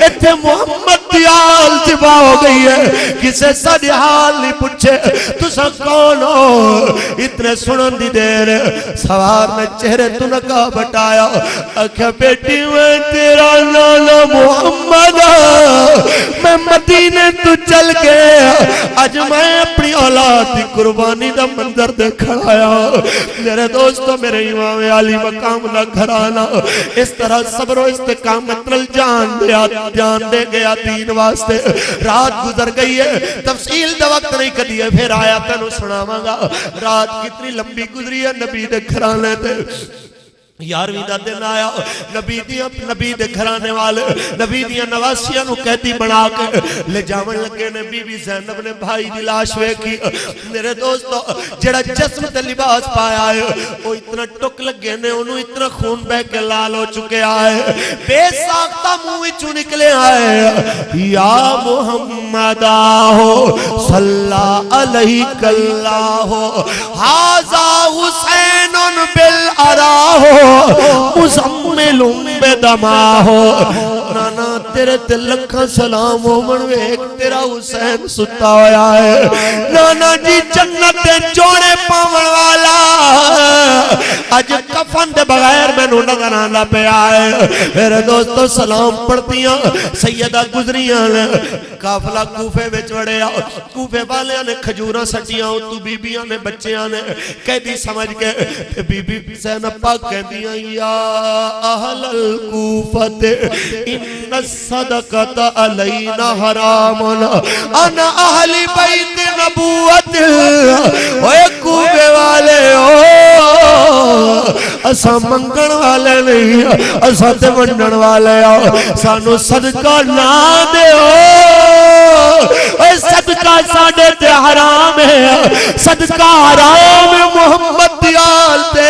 اتے محمد دی حال جبا ہو گئی ہے کسے ساڑھے حال نہیں پوچھے تسا کون ہو اتنے سنن دی دیر سوار نے چہرے تو نکا بٹایا اکھا بیٹی میں تیرا نال محمد میں مدینے تو چل گیا آج میں اپنی اولاد دی قربانی دا منظر دیکھا آیا میرے دوستو میرے امام علی مقام نہ گھرانا اس طرح صبر و استقامت نل جان دے گیا دین واسطے رات گزر گئی ہے تفصیل دا وقت نہیں کدی ہے پھر آیا تینو سناواں گا رات کتنی لمبی گزری ہے نبی دے گھرانے تے یارویں دا دن آیا نبی دے گھرانے والے نبی دیاں نواسیاں نو کہتی بنا کے لے جاون لگے نے بی بی زینب نے بھائی دی لاش ویکھی میرے دوستو جڑا جسم تے لباس پایا ہے وہ اتنا ٹک لگے نے انہوں اتنا خون بہ کے لال ہو چکے آئے بے ساختہ منہ وچوں نکلے آئے یا محمد آہو صلی علیہ اللہ حاضا حسین بالعراہو مزمل بدما ہو نانا تیرے تے لکھاں سلام ہومن ویکھ تیرا حسین ستا ہویا ہے نانا جی جنت دے جوڑے پاون والا اج کفن دے بغیر مینوں نظر آندا پیا ہے میرے دوستو سلام پڑھتیاں سیدہ گزریاں قافلہ کوفے وچ وڑیا کوفے والیاں نے کھجوراں سٹیاں تو بیبیاں نے بچیاں نے قیدی سمجھ کے بی بی زینب پاک کہدیاں یا اہل الکوفۃ ان الصدقۃ علینا حرام انا اہل بیت نبوت اوے کوفے والے اسا منگن والے نہیں اسا تے ونڈن والے سانو صدقہ نہ دیو اے صدقہ ساڈے تے حرام ہے صدقہ حرام ہے محمد دیال تے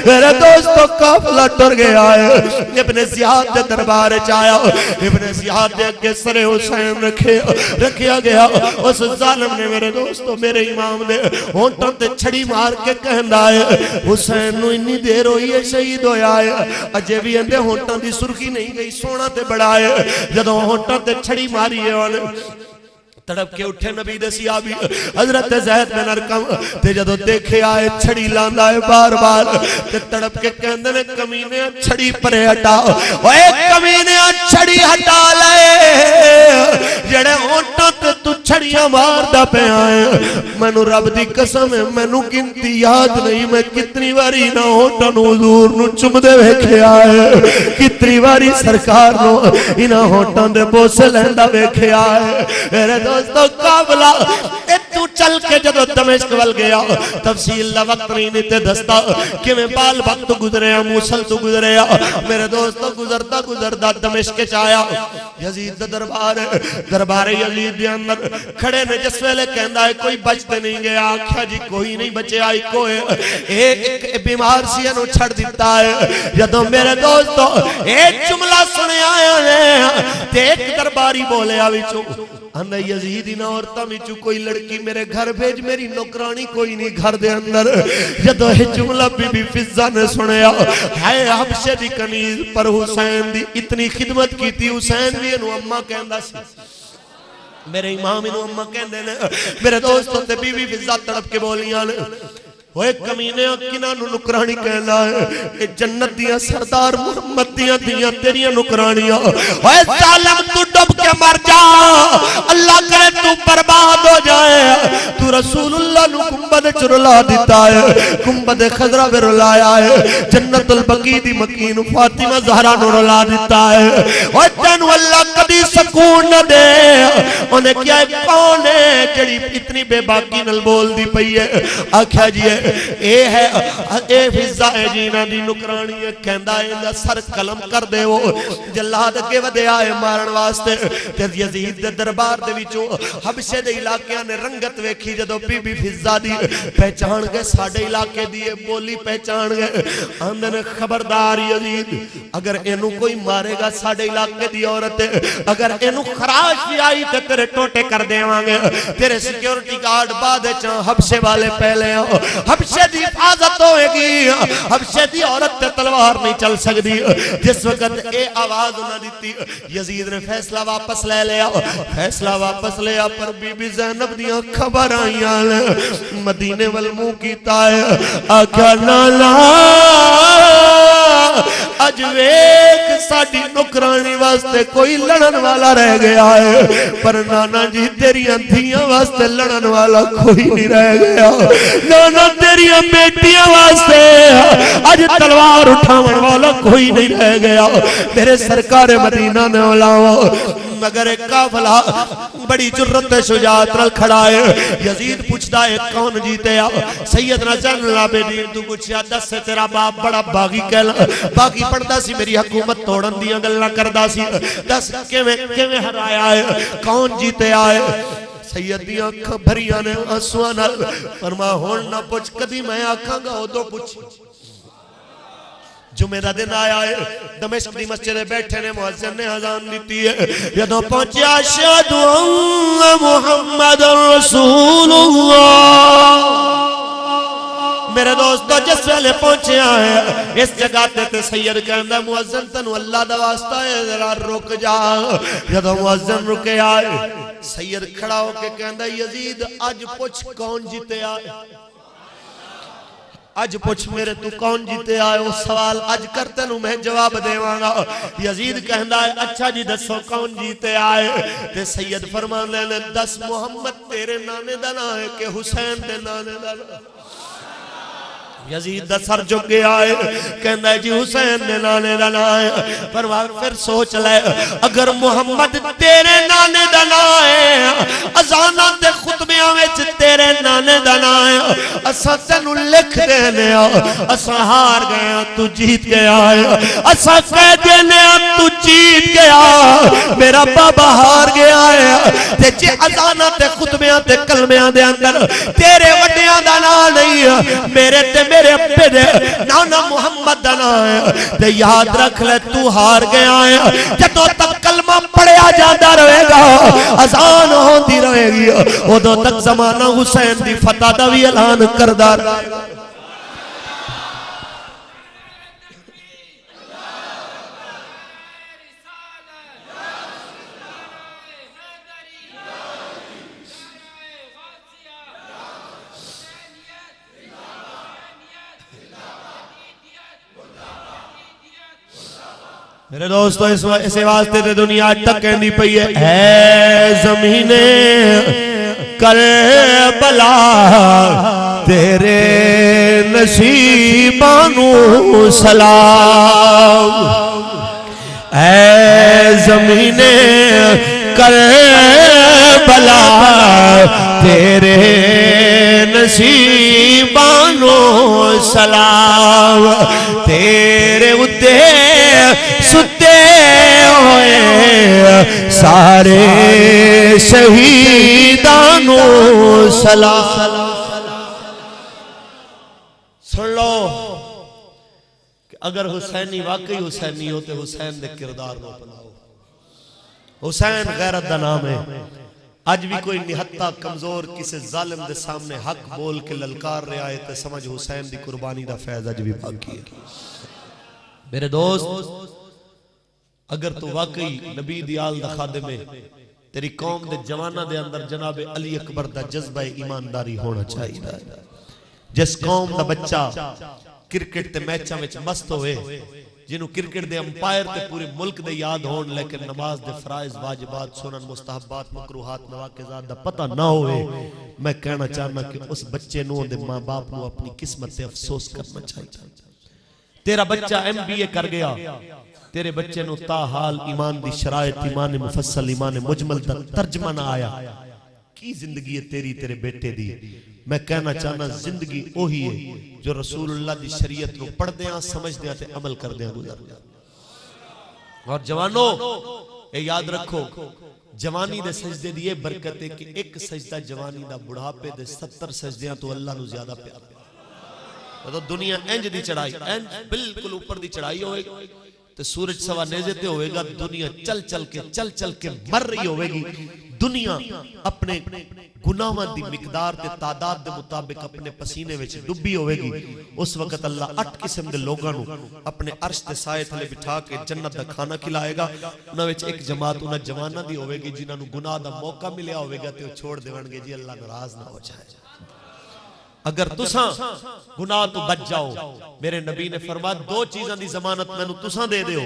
میرے دوستو قافلہ ٹر گیا ہے ابن زیاد دے دربار چایا ابن زیاد دے اگے سر حسین رکھیا گیا اس ظالم نے میرے دوستو میرے امام نے ہونٹاں تے چھڑی مار کے کہندا ہے حسین نو انی دیر ہوئی ہے شہید ہویا ہے اجے بھی اندے ہونٹاں دی سرخی نہیں گئی سونا تے بڑا ہے جدوں ہونٹاں تے چھڑی ماری ہے تڑپ کے اٹھے نبی دے صحابی حضرت زید بن ارقم تے جدو دیکھے آئے چھڑی لاندا ہے بار بار تے تڑپ کے کہندے نے کمینے چھڑی پرے ہٹا اوے کمینے چھڑی ہٹا لے جڑے ہونٹاں تے تو چھڑیاں ماردا پیا ہے مینوں رب دی قسم ہے مینوں گنتی یاد نہیں میں کتنی واری نہ ہونٹاں نو حضور نو چمدے ویکھیا ہے کتنی واری سرکار نو انہاں ہونٹاں دے بوسے لیندا ویکھیا ہے میرے دوستو قافلہ تو چل کے جدو دمشق ول گیا تفصیل دا وقت نہیں تے دستا کہ میں بال وقت گزریا موصل تو گزریا میرے دوستو گزرتا دمشق چایا یزید دا دربار یزید دے اندر کھڑے نے جس ویلے کہندا ہے کوئی بچتے نہیں گیا آکھیا جی کوئی نہیں بچے آئی کوئی ایک بیمار سی انو چھڑ دیتا ہے جدو میرے دوستو ایک جملہ سنے آیا ہے تے ایک درباری بولے آویچو اندھا یزیدی نہ عورتہ میں چو کوئی لڑکی میرے گھر بھیج میری نوکرانی کوئی نہیں گھر دے اندر جدو ہے جملہ بی بی فضہ نے سنیا ہے حبشے دی کنیز پر حسین دی اتنی خدمت کی تھی حسین بھی انو اممہ کہندہ سی میرے امام انو اممہ کہندے نے میرے دوستوں تے بی بی فضہ تڑپ کے بولیاں نے ہوئے کمینے اکینا نو نکرانی کہنا ہے جنت دیاں سردار محمد دیاں تیریاں نکرانیاں ہوئے ظالم تو ڈب کے مر جا اللہ کرے تو برباد ہو جائے تو رسول اللہ نو گنبد چرلا دیتا ہے گنبد خضرہ بے رلایا ہے جنت البقی دی مکین فاطمہ زہرہ نو رلا دیتا ہے ہوئے تینو اللہ کدی سکون نہ دے انہیں کیا ایک کون ہے جڑی اتنی بے باقی نل بول دی پئی ہے آکھا جی ہے اے ہے اے فضہ ہے جینا دی نکرانی ہے کہندہ ہے اندہ سر کلم کر دے وہ جلاد کے ودے آئے مارن واسطے تیز یزید دے دربار دے ویچو حبشے دے علاقیاں نے رنگت ویکھی جدو بی بی فضہ دی پہچان گئے ساڑھے علاقے دیئے بولی پہچان گئے اندھے نے خبردار یزید اگر اینو کوئی مارے گا ساڑھے علاقے دی عورت اگر اینو خراش بھی آئی تے تیرے ٹوٹے کر دے وانگے تیرے سیکیورٹی گارڈ بادے چاہاں حبشے والے پہلے ہوں حبشے دی حفاظت ہوئے گی حبشے دی عورت تے تلوار نہیں چل سکتی جس وقت اے آواز نہ دیتی یزید نے فیصلہ واپس لے لیا فیصلہ واپس لیا پر بی بی زینب دیاں خبر آئیاں مدینے والمو کیتا ہے آکھا نالا اج ویک ساڑی نکرانی واسطے کوئی لڑن والا رہ گیا ہے پر نانا جی تیری اندھیاں واسطے لڑن والا کوئی نہیں رہ گیا نانا تیری بیٹیاں واسطے اج تلوار اٹھاون والا کوئی نہیں رہ گیا میرے سرکار مدینہ نے علاوہ مگر ایک قافلہ بڑی جرت شجاعت رل کھڑا ہے یزید پوچھتا ہے کون جیتے آ سیدنا زین العابدین تو پوچھیا دس سے تیرا باپ بڑا باغی کہلا باغی پڑھتا سی میری حکومت توڑن دیاں گلنا کردہ سی دس کیویں ہرایا ہے کون جیتے آئے سید دی آنکھاں بھریاں نے آنسواں نال فرما ہون نہ پوچھ کدی میں آنکھاں گا ہو دو پوچھ جمعہ دا دن آیا ہے دمشق دی مسجد بیٹھے نے مؤذن نے اذان دیتی ہے جدوں پہنچیا اشہد ان محمد رسول اللہ میرے دوستو جس ویلے پہنچیا ہے اس جگہ تے سید کہندا مؤذن تینوں اللہ دا واسطہ ہے ذرا رک جا جدوں مؤذن رکے آئے سید کھڑا ہو کے کہندا یزید اج پوچھ کون جیتے آئے اج پوچھ میرے تو کون جیتے آئے وہ سوال اج کرتے نو میں جواب دیوانا یزید کہندا ہے اچھا جی دسو کون جیتے آئے تے سید فرمان لینے دس محمد تیرے نانے دا نا ہے کہ حسین دے نانے دا نا یزید دا سر جھک گیا ہے کہندا ہے جی حسین دے نانے دا نا ہے فرمان پھر سوچ لے اگر محمد تیرے نانے دا نا ہے ازانہ تے خطبیاں وچ تیرے نانے دا نا ہے اساں تینوں لکھ دینے اساں ہار گئے تو جیت گیا ہے اساں کہہ دینے تو جیت گیا میرا بابا ہار گیا ہے تے جے ازانہ تے خطبیاں تے کلمیاں دے اندر تیرے وڈیاں دا نا نہیں ہے میرے تے میرے اپنے دے نانا محمد دا نا ہے تے یاد رکھ لے تو ہار گیا ہے جدوں تک کلمہ پڑھیا جاتا رہے گا اذان ہوندی رہے گی ادوں تک زمانہ حسین دی فتح دا بھی اعلان کردا رہے گا میرے دوستو اسے واسطے تے دنیا ٹکیں دی پئی ہے اے زمین کربلا تیرے نصیبانو سلام اے زمین کربلا تیرے نصیبانو سلام تیرے اتے ستے ہوئے سارے شہیدانو سلام سن لو کہ اگر حسینی واقعی حسینی ہوتے حسین دے کردار نو اپناؤ حسین غیرت دا نام ہے آج بھی کوئی نہتا کمزور کسی ظالم دے سامنے حق بول کے للکار رہے آئے تے سمجھ حسین دی قربانی دا فیض آج بھی باقی ہے میرے دوست اگر تو واقعی نبی دیال دا خادم ہے تیری قوم دے جوانہ دے اندر جناب علی اکبر دا جذبہ ایمانداری ہونا چاہیے جس قوم دا بچہ کرکٹ تے میچاں وچ مست ہوئے جنہوں کرکٹ دے امپائر تے پورے ملک دے یاد ہون لیکن نماز دے فرائض واجبات سنن مستحبات مکروہات نواقضات دا پتہ نہ ہوئے میں کہنا چاہنا کہ اس بچے نو دے ماں باپ نو اپنی قسمت تے افسوس کرنا چاہیے تیرا بچہ ایم بی اے کر گیا تیرے بچے نو تا حال ایمان دی شرائط ایمان مفصل ایمان مجمل دا ترجمہ نہ آیا کی زندگی ہے تیری تیرے بیٹے دی میں کہنا چاہنا زندگی وہی ہے جو رسول اللہ دی شریعت نو پڑھ دیاں سمجھ دیاں تے عمل کر دیاں گزر دیاں اور جوانوں اے یاد رکھو جوانی دے سجدے دی یہ برکت ہے کہ ایک سجدہ جوانی دا بڑھاپے دے 70 سجدیاں تو اللہ نو زیادہ پیار تو دنیا انج دی چڑھائی انج بالکل اوپر دی چڑھائی ہوئے تو سورج سوا نیزے تے ہوئے گا دنیا چل چل کے مر رہی ہوئے گی دنیا اپنے گناہاں دی مقدار تے تعداد دے مطابق اپنے پسینے وچ ڈبی ہوئے گی اس وقت اللہ 8 قسم دے لوگاں نو اپنے عرش تے سائے تھلے بٹھا کے جنت دا کھانا کھلائے گا انہاں وچ ایک جماعت انہاں جواناں دی ہوئے گی جنہاں نو گناہ دا موقع ملیا ہوئے گا تے وہ چھوڑ دیون گے جی اللہ ناراض نہ ہو جائے اگر تساں گناہ تو بچ جاؤ میرے نبی نے فرمایا 2 چیزاں دی ضمانت میں نو تساں دے دیو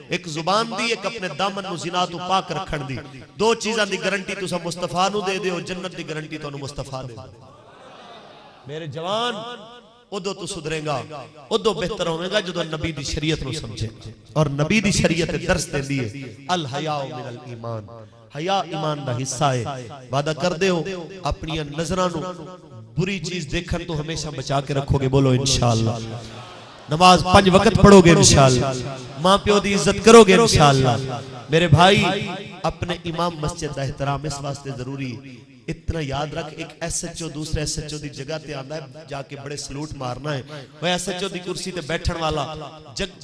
ایک زبان دی ایک اپنے دامن نو زنا تو پاک رکھن دی 2 چیزاں دی گارنٹی تساں مصطفیٰ نو دے دیو جنت دی گارنٹی تو مصطفیٰ دے میرے جوان ادو تو سدرے گا ادو بہتر ہوئے گا جدو نبی دی شریعت نو سمجھے اور نبی دی شریعت درس دے دیئے الحیاء من الایمان حیاء ایمان دا حصہ ہے وعدہ کر دے ہو اپنی نظرانو بری چیز دیکھن تو ہمیشہ بچا کے رکھو گے بولو انشاءاللہ نماز 5 وقت پڑھو گے انشاءاللہ ماں پیو دی عزت کرو گے انشاءاللہ میرے بھائی اپنے امام مسجد دا احترام اس واسطے ضروری اتنا یاد رکھ ایک ایس ایچ او دوسرے ایس ایچ او دی جگہ تے آندا ہے جا کے بڑے سلوٹ مارنا ہے وہ ایس ایچ او دی کرسی تے بیٹھن والا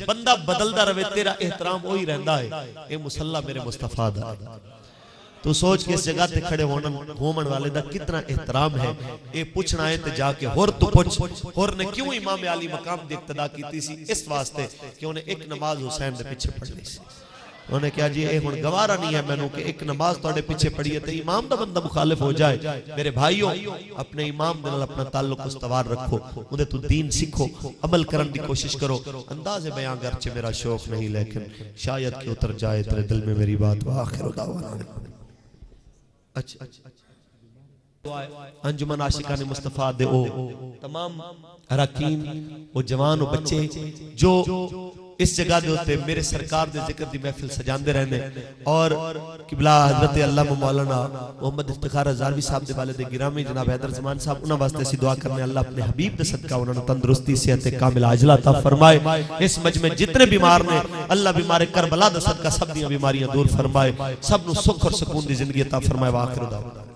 بندہ بدلدا رہے تیرا احترام وہی رہندا ہے اے مصلی میرے مصطفیٰ دا تو سوچ کے اس جگہ تے کھڑے ہومن والے دا کتنا احترام ہے. اے پوچھنا ہے تے جا کے ہور تو پوچھ ہور نے کیوں امام علی مقام دی اقتدا کیتی سی؟ اس واسطے کہ انہیں ایک نماز حسین دے پیچھے پڑھنی سی. انہوں نے کہا جی اے ہن گوارا نہیں ہے مینوں کہ ایک نماز توڑے پیچھے پڑھیے تے امام دا بندہ مخالف ہو جائے. میرے بھائیوں اپنے امام دے نال اپنا تعلق استوار رکھو, اندے تو دین سکھو, عمل کرن دی کوشش کرو. انداز بیان گرچہ میرا شوق نہیں لیکن شاید کہ اتر جائے تیرے دل میں میری بات. وآخر دعوانا اچھا انجمن عاشقان مصطفیٰ دے او تمام اراکین او جوان و بچے جو اس جگہ دے ہوتے میرے سرکار دے ذکر دی محفل سجان دے رہنے اور قبلہ حضرت علامہ مولانا محمد افتخار ہزاروی صاحب دے والد گرامی جناب حیدر زمان صاحب انہاں واسطے سی دعا کرنے اللہ اپنے حبیب دے صدقہ انہوں نے تندرستی صحت کامل عاجلہ عطا فرمائے. اس مجمع جتنے بیمار نے اللہ بیمار کربلا دے صدقہ سب دیاں بیماریاں دور فرمائے, سب نو سکھ اور سکون دی زندگی عطا فرمائے. وآخر دعوانا